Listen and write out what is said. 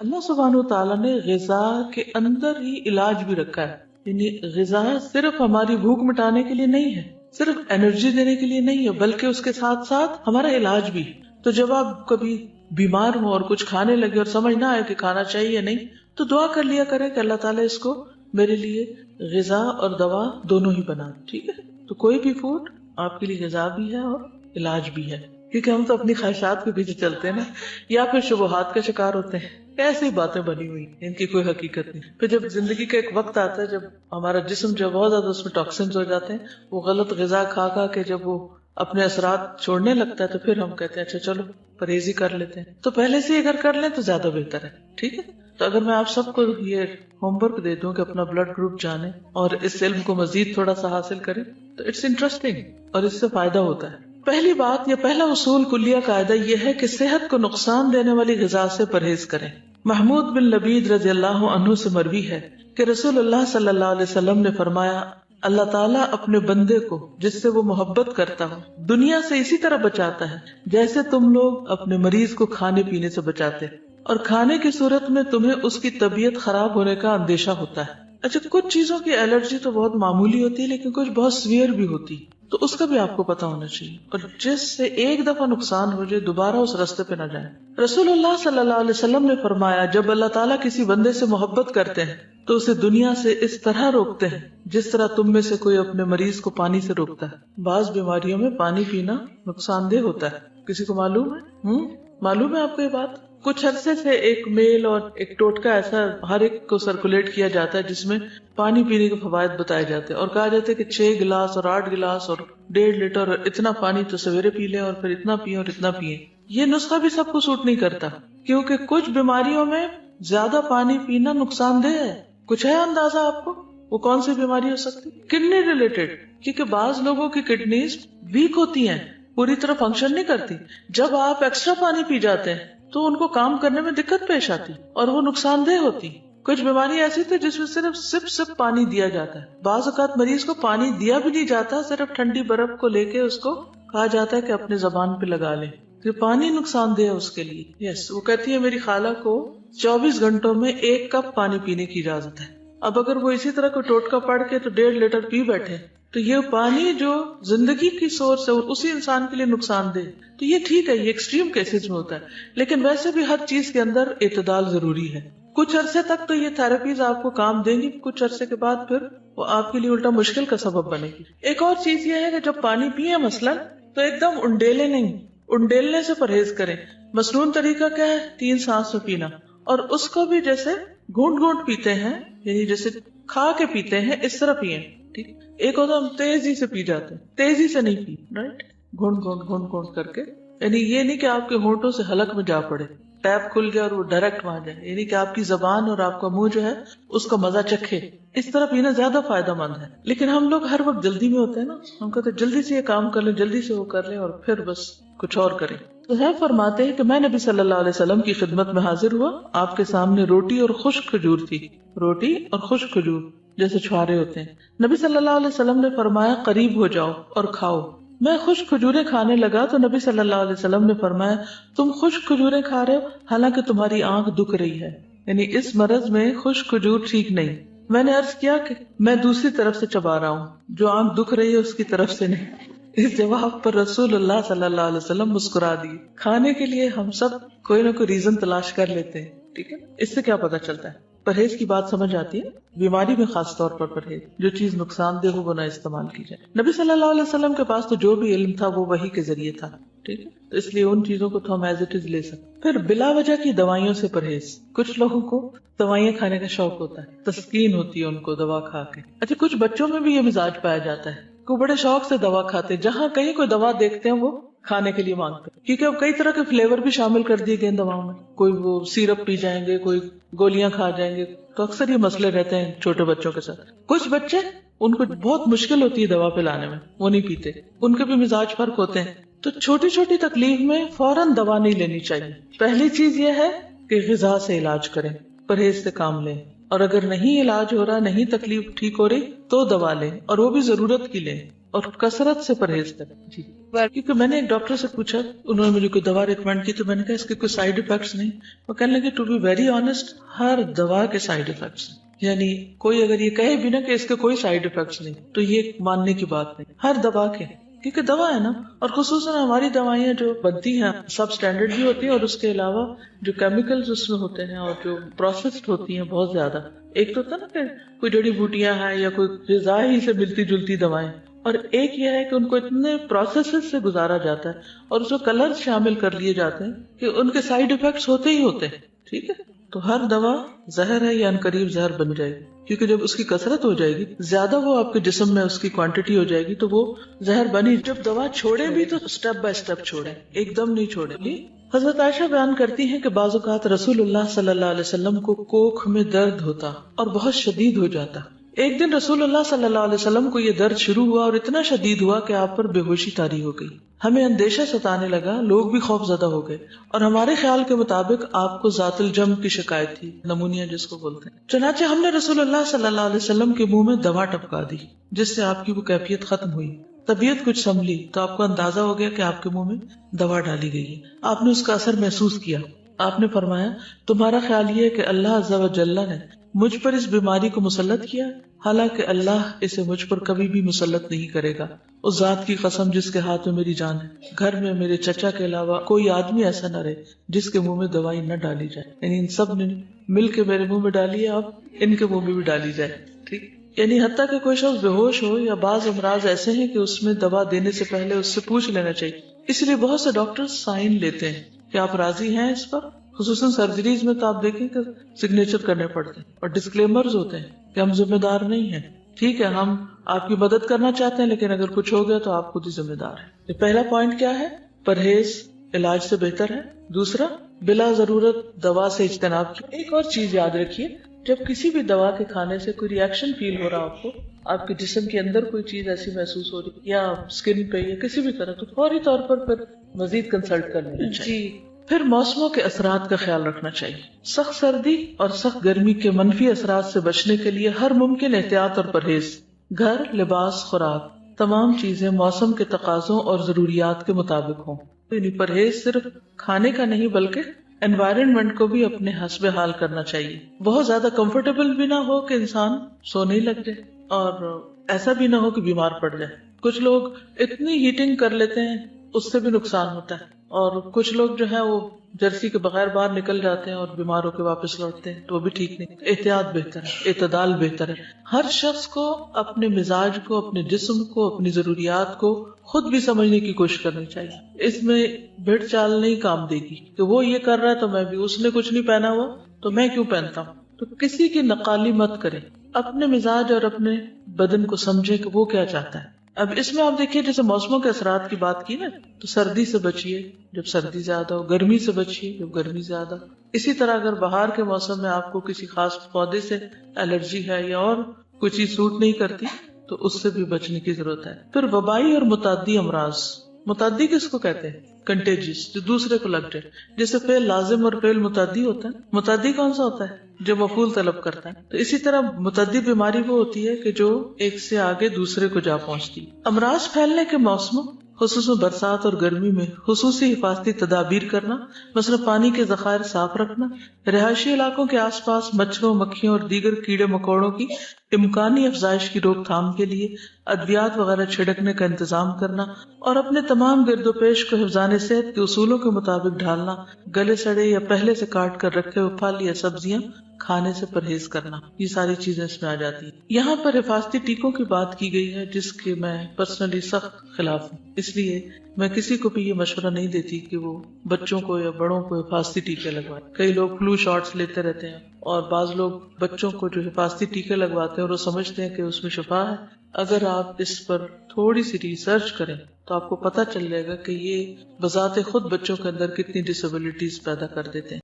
اللہ سبحانہ و تعالیٰ نے غذا کے اندر ہی علاج بھی رکھا ہے. یعنی غذا صرف ہماری بھوک مٹانے کے لیے نہیں ہے، صرف انرجی دینے کے لیے نہیں ہے، بلکہ اس کے ساتھ ساتھ ہمارا علاج بھی. تو جب آپ کبھی بیمار ہوں اور کچھ کھانے لگے اور سمجھ نہ آئے کہ کھانا چاہیے نہیں، تو دعا کر لیا کریں کہ اللہ تعالیٰ اس کو میرے لیے غذا اور دوا دونوں ہی بنا. ٹھیک ہے، تو کوئی بھی فوڈ آپ کے لیے غذا بھی ہے اور علاج بھی ہے. کیونکہ ہم تو اپنی خواہشات کے پیچھے چلتے ہیں نا، یا پھر شبہات کا شکار ہوتے ہیں. ایسی باتیں بنی ہوئی ان کی کوئی حقیقت نہیں. پھر جب زندگی کا ایک وقت آتا ہے جب ہمارا جسم جو بہت زیادہ اس میں ٹاکسنز ہو جاتے ہیں، وہ غلط غذا کھا کھا کے جب وہ اپنے اثرات چھوڑنے لگتا ہے، تو پھر ہم کہتے ہیں اچھا چلو پرہیزی کر لیتے ہیں. تو پہلے سے اگر کر لیں تو زیادہ بہتر ہے. ٹھیک ہے، تو اگر میں آپ سب کو یہ ہوم ورک دے دوں کہ اپنا بلڈ گروپ جانیں اور اس علم کو مزید تھوڑا سا حاصل کریں، تو اٹس انٹرسٹنگ اور اس سے فائدہ ہوتا ہے. پہلی بات یا پہلا اصول کلیہ قاعدہ یہ ہے کہ صحت کو نقصان دینے والی غذا سے پرہیز کریں. محمود بن لبید رضی اللہ عنہ سے مروی ہے کہ رسول اللہ صلی اللہ علیہ وسلم نے فرمایا، اللہ تعالیٰ اپنے بندے کو جس سے وہ محبت کرتا ہو دنیا سے اسی طرح بچاتا ہے جیسے تم لوگ اپنے مریض کو کھانے پینے سے بچاتے، اور کھانے کی صورت میں تمہیں اس کی طبیعت خراب ہونے کا اندیشہ ہوتا ہے. اچھا، کچھ چیزوں کی الرجی تو بہت معمولی ہوتی ہے لیکن کچھ بہت سیویئر بھی ہوتی، تو اس کا بھی آپ کو پتا ہونا چاہیے، اور جس سے ایک دفعہ نقصان ہو جائے دوبارہ اس راستے پہ نہ جائیں. رسول اللہ صلی اللہ علیہ وسلم نے فرمایا، جب اللہ تعالیٰ کسی بندے سے محبت کرتے ہیں تو اسے دنیا سے اس طرح روکتے ہیں جس طرح تم میں سے کوئی اپنے مریض کو پانی سے روکتا ہے. بعض بیماریوں میں پانی پینا نقصان دہ ہوتا ہے، کسی کو معلوم ہے؟ معلوم ہے آپ کو یہ بات؟ کچھ عرصے سے ایک میل اور ایک ٹوٹکا ایسا ہر ایک کو سرکولیٹ کیا جاتا ہے جس میں پانی پینے کے فوائد بتائے جاتے ہیں، اور کہا جاتا ہے کہ 6 گلاس اور 8 گلاس اور 1.5 لیٹر اور اتنا پانی تو سویرے پی لیں اور پھر اتنا پییں اور اتنا پییں. یہ نسخہ بھی سب کو سوٹ نہیں کرتا، کیونکہ کچھ بیماریوں میں زیادہ پانی پینا نقصان دہ ہے. کچھ ہے اندازہ آپ کو وہ کون سی بیماری ہو سکتی؟ کڈنی ریلیٹڈ، کیونکہ بعض لوگوں کی کڈنیز ویک ہوتی ہیں، پوری طرح فنکشن نہیں کرتی. جب آپ ایکسٹرا پانی پی جاتے ہیں تو ان کو کام کرنے میں دقت پیش آتی اور وہ نقصان دہ ہوتی. کچھ بیماری ایسی تھی جس میں صرف سپ پانی دیا جاتا ہے. بعض اوقات مریض کو پانی دیا بھی نہیں جاتا، صرف ٹھنڈی برف کو لے کے اس کو کہا جاتا ہے کہ اپنے زبان پہ لگا لیں. یہ پانی نقصان دہ ہے اس کے لیے. یس، وہ کہتی ہے میری خالہ کو 24 گھنٹوں میں 1 کپ پانی پینے کی اجازت ہے. اب اگر وہ اسی طرح کو ٹوٹکا پڑھ کے تو 1.5 لیٹر پی بیٹھے تو یہ پانی جو زندگی کی سورس ہے اسی انسان کے لیے نقصان دہ. تو یہ ٹھیک ہے، یہ ایکسٹریم کیسز میں ہوتا ہے، لیکن ویسے بھی ہر چیز کے اندر اعتدال ضروری ہے. کچھ عرصے تک تو یہ تھراپیز آپ کو کام دیں گی، کچھ عرصے کے بعد پھر وہ آپ کے لیے الٹا مشکل کا سبب بنے گی. ایک اور چیز یہ ہے کہ جب پانی پیئے مثلا تو ایک دم انڈیلے نہیں، انڈیلنے سے پرہیز کریں. مسنون طریقہ کیا ہے؟ 3 سانس میں پینا، اور اس کو بھی جیسے گھونٹ گھونٹ پیتے ہیں، یعنی جیسے کھا کے پیتے ہیں اس طرح پیئیں. ٹھیک، ایک ہوتا ہم تیزی سے پی جاتے ہیں، تیزی سے نہیں پی، رائٹ، گھونٹ گھونٹ گھونٹ گھونٹ کر کے. یعنی یہ نہیں کہ آپ کے ہونٹوں سے حلق میں جا پڑے، ٹیپ کھل گیا اور وہ ڈائریکٹ وہاں جائے، یعنی کہ آپ کی زبان اور آپ کا منہ جو ہے اس کا مزہ چکھے. اس طرح پینا زیادہ فائدہ مند ہے. لیکن ہم لوگ ہر وقت جلدی میں ہوتے ہیں نا، ہم کہتے ہیں جلدی سے یہ کام کر لیں، جلدی سے وہ کر لیں، اور پھر بس کچھ اور کریں. تو ہے فرماتے ہیں کہ میں نبی صلی اللہ علیہ وسلم کی خدمت میں حاضر ہوا، آپ کے سامنے روٹی اور خشک کھجور تھی. روٹی اور خشک کھجور جیسے چھوارے ہوتے ہیں. نبی صلی اللہ علیہ وسلم نے فرمایا قریب ہو جاؤ اور کھاؤ. میں خشک کھجوریں کھانے لگا تو نبی صلی اللہ علیہ وسلم نے فرمایا تم خشک کھجوریں کھا رہے ہو حالانکہ تمہاری آنکھ دکھ رہی ہے. یعنی اس مرض میں خشک کھجور ٹھیک نہیں. میں نے عرض کیا کہ میں دوسری طرف سے چبا رہا ہوں، جو آنکھ دکھ رہی ہے اس کی طرف سے نہیں. اس جواب پر رسول اللہ صلی اللہ علیہ وسلم مسکرا دیے. کھانے کے لیے ہم سب کوئی نہ کوئی ریزن تلاش کر لیتے ہیں. ٹھیک ہے، اس سے کیا پتا چلتا ہے؟ پرہیز کی بات سمجھ آتی ہے. بیماری میں خاص طور پر پرہیز، جو چیز نقصان دہ ہو وہ نہ استعمال کی جائے. نبی صلی اللہ علیہ وسلم کے پاس تو جو بھی علم تھا وہ وحی کے ذریعے تھا. ٹھیک ہے، تو اس لیے ان چیزوں کو تو ہم ایز اٹ از لے سکتے. پھر بلا وجہ کی دوائیوں سے پرہیز. کچھ لوگوں کو دوائیاں کھانے کا شوق ہوتا ہے، تسکین ہوتی ہے ان کو دوا کھا کے. اچھا، کچھ بچوں میں بھی یہ مزاج پایا جاتا ہے کہ بڑے شوق سے دوا کھاتے، جہاں کہیں کوئی دوا دیکھتے ہیں وہ کھانے کے لیے مانگتے ہیں، کیونکہ اب کئی طرح کے فلیور بھی شامل کر دیے گئے ان دواؤں میں. کوئی وہ سیرپ پی جائیں گے، کوئی گولیاں کھا جائیں گے. تو اکثر یہ مسئلے رہتے ہیں چھوٹے بچوں کے ساتھ. کچھ بچے ان کو بہت مشکل ہوتی ہے دوا پلانے میں، وہ نہیں پیتے. ان کے بھی مزاج فرق ہوتے ہیں. تو چھوٹی چھوٹی تکلیف میں فوراً دوا نہیں لینی چاہیے. پہلی چیز یہ ہے کہ غذا سے علاج کریں، پرہیز سے کام لیں، اور اگر نہیں علاج ہو رہا، نہیں تکلیف ٹھیک ہو رہی تو دوا لیں، اور وہ بھی ضرورت کی لیں. اور کثرت سے پرہیز کریں. جی کیونکہ میں نے ایک ڈاکٹر سے پوچھا, انہوں نے مجھے کوئی دوا ریکمینڈ کی, تو میں نے کہا اس کے کوئی سائیڈ افیکٹس نہیں. وہ کہنے لگے ٹو بی ویری آنےسٹ, ہر دوا کے سائیڈ افیکٹس ہیں. یعنی کوئی اگر یہ کہے بھی نا کہ اس کے کوئی سائیڈ افیکٹس نہیں, تو یہ ماننے کی بات نہیں. ہر دوا کے, کیونکہ دوا ہے نا, اور خصوصاً ہماری دوائیاں جو بنتی ہیں سب اسٹینڈرڈ بھی ہوتی ہیں, اور اس کے علاوہ جو کیمیکلز اس میں ہوتے ہیں اور جو پروسیسڈ ہوتی ہیں بہت زیادہ. ایک تو ہوتا نا کہ کوئی جڑی بوٹیاں ہیں یا کوئی غذا ہی سے ملتی جلتی دوائیں, اور ایک یہ ہے کہ ان کو اتنے پروسیسز سے گزارا جاتا ہے اور اس میں کلر شامل کر لیے جاتے ہیں کہ ان کے سائیڈ افیکٹس ہوتے ہی ہوتے ہیں. ٹھیک ہے, تو ہر دوا زہر ہے یا عنقریب زہر بن جائے گی, کیونکہ جب اس کی کثرت ہو جائے گی, زیادہ وہ آپ کے جسم میں اس کی کوانٹٹی ہو جائے گی, تو وہ زہر بنی. جب دوا چھوڑے بھی تو سٹیپ بائی سٹیپ چھوڑے, ایک دم نہیں چھوڑے. حضرت عائشہ بیان کرتی ہیں کہ بعض اوقات رسول اللہ صلی اللہ علیہ وسلم کو کوکھ میں درد ہوتا اور بہت شدید ہو جاتا. ایک دن رسول اللہ صلی اللہ علیہ وسلم کو یہ درد شروع ہوا اور اتنا شدید ہوا کہ آپ پر بے ہوشی طاری ہو گئی. ہمیں اندیشہ ستانے لگا, لوگ بھی خوف زدہ ہو گئے, اور ہمارے خیال کے مطابق آپ کو ذات الجم کی شکایت تھی, نمونیا جس کو بولتے ہیں. چنانچہ ہم نے رسول اللہ صلی اللہ علیہ وسلم کے منہ میں دوا ٹپکا دی, جس سے آپ کی وہ کیفیت ختم ہوئی. طبیعت کچھ سنبھلی تو آپ کو اندازہ ہو گیا کہ آپ کے منہ میں دوا ڈالی گئی ہے. آپ نے اس کا اثر محسوس کیا. آپ نے فرمایا, تمہارا خیال یہ ہے کہ اللہ عز و جل نے مجھ پر اس بیماری کو مسلط کیا, حالانکہ اللہ اسے مجھ پر کبھی بھی مسلط نہیں کرے گا. اس ذات کی قسم جس کے ہاتھ میں میری جان ہے, گھر میں میرے چچا کے علاوہ کوئی آدمی ایسا نہ رہے جس کے منہ میں دوائی نہ ڈالی جائے. یعنی ان سب نے مل کے میرے منہ میں ڈالی ہے, اب ان کے منہ میں بھی ڈالی جائے. ٹھیک, یعنی حتیٰ کہ کوئی شخص بے ہوش ہو یا بعض امراض ایسے ہیں کہ اس میں دوا دینے سے پہلے اس سے پوچھ لینا چاہیے. اس لیے بہت سے ڈاکٹر سائن لیتے ہیں کہ آپ راضی ہیں اس پر. خصوصاً سرجریز میں تو آپ دیکھیں کہ سگنیچر کرنے پڑتے ہیں اور ڈسکلیمرز ہوتے ہیں کہ ہم ذمہ دار نہیں ہیں. ٹھیک ہے, ہم آپ کی مدد کرنا چاہتے ہیں, لیکن اگر کچھ ہو گیا تو آپ خود ہی ذمہ دار ہیں. پہلا پوائنٹ کیا ہے؟ پرہیز علاج سے بہتر ہے. دوسرا, بلا ضرورت دوا سے اجتناب کی. ایک اور چیز یاد رکھیے, جب کسی بھی دوا کے کھانے سے کوئی ری ایکشن فیل ہو رہا آپ کو, آپ کے جسم کے اندر کوئی چیز ایسی محسوس ہو رہی یا اسکن پہ یا کسی بھی طرح, تو فوری طور پر پھر مزید کنسلٹ کر لینا چاہیے. پھر موسموں کے اثرات کا خیال رکھنا چاہیے. سخت سردی اور سخت گرمی کے منفی اثرات سے بچنے کے لیے ہر ممکن احتیاط اور پرہیز, گھر, لباس, خوراک, تمام چیزیں موسم کے تقاضوں اور ضروریات کے مطابق ہوں. یعنی پرہیز صرف کھانے کا نہیں بلکہ انوائرنمنٹ کو بھی اپنے حسب حال کرنا چاہیے. بہت زیادہ کمفرٹیبل بھی نہ ہو کہ انسان سونے لگ جائے, اور ایسا بھی نہ ہو کہ بیمار پڑ جائے. کچھ لوگ اتنی ہیٹنگ کر لیتے ہیں, اس سے بھی نقصان ہوتا ہے. اور کچھ لوگ جو ہے وہ جرسی کے بغیر باہر نکل جاتے ہیں اور بیمار ہو کے واپس لوٹتے ہیں, تو وہ بھی ٹھیک نہیں. احتیاط بہتر ہے, اعتدال بہتر ہے. ہر شخص کو اپنے مزاج کو, اپنے جسم کو, اپنی ضروریات کو خود بھی سمجھنے کی کوشش کرنی چاہیے. اس میں بھیڑ چال نہیں کام دے گی کہ وہ یہ کر رہا ہے تو میں بھی, اس نے کچھ نہیں پہنا ہوا تو میں کیوں پہنتا ہوں. تو کسی کی نقالی مت کریں, اپنے مزاج اور اپنے بدن کو سمجھے کہ وہ کیا چاہتا ہے. اب اس میں آپ دیکھیے, جیسے موسموں کے اثرات کی بات کی نا, تو سردی سے بچیے جب سردی زیادہ ہو, گرمی سے بچیے جب گرمی زیادہ. اسی طرح اگر بہار کے موسم میں آپ کو کسی خاص پودے سے الرجی ہے یا اور کوئی چیز سوٹ نہیں کرتی, تو اس سے بھی بچنے کی ضرورت ہے. پھر وبائی اور متعدی امراض. متعدی کس کو کہتے ہیں؟ کنٹیجیس, جو دوسرے کو لگ جائے. جیسے فعل لازم اور فعل متعدی ہوتا ہے. متعدی کون سا ہوتا ہے؟ جو مفعول طلب کرتا ہے. تو اسی طرح متعدی بیماری وہ ہوتی ہے کہ جو ایک سے آگے دوسرے کو جا پہنچتی. امراض پھیلنے کے موسموں, خصوصاً برسات اور گرمی میں خصوصی حفاظتی تدابیر کرنا, مثلا پانی کے ذخائر صاف رکھنا, رہائشی علاقوں کے آس پاس مچھروں, مکھیوں اور دیگر کیڑے مکوڑوں کی امکانی افزائش کی روک تھام کے لیے ادویات وغیرہ چھڑکنے کا انتظام کرنا, اور اپنے تمام گرد و پیش کو حفظان صحت کے اصولوں کے مطابق ڈھالنا. گلے سڑے یا پہلے سے کاٹ کر رکھے ہوئے پھل یا سبزیاں کھانے سے پرہیز کرنا. یہ ساری چیزیں اس میں آ جاتی ہیں. یہاں پر حفاظتی ٹیکوں کی بات کی گئی ہے, جس کے میں پرسنلی سخت خلاف ہوں. اس لیے میں کسی کو بھی یہ مشورہ نہیں دیتی کہ وہ بچوں کو یا بڑوں کو حفاظتی ٹیکے لگوائیں. کئی لوگ فلو شاٹس لیتے رہتے ہیں, اور بعض لوگ بچوں کو جو حفاظتی ٹیکے لگواتے ہیں اور وہ سمجھتے ہیں کہ اس میں شفا ہے. اگر آپ اس پر تھوڑی سی ریسرچ کریں تو آپ کو پتہ چل جائے گا کہ یہ بذات خود بچوں کے اندر کتنی ڈسیبلٹیز پیدا کر دیتے ہیں.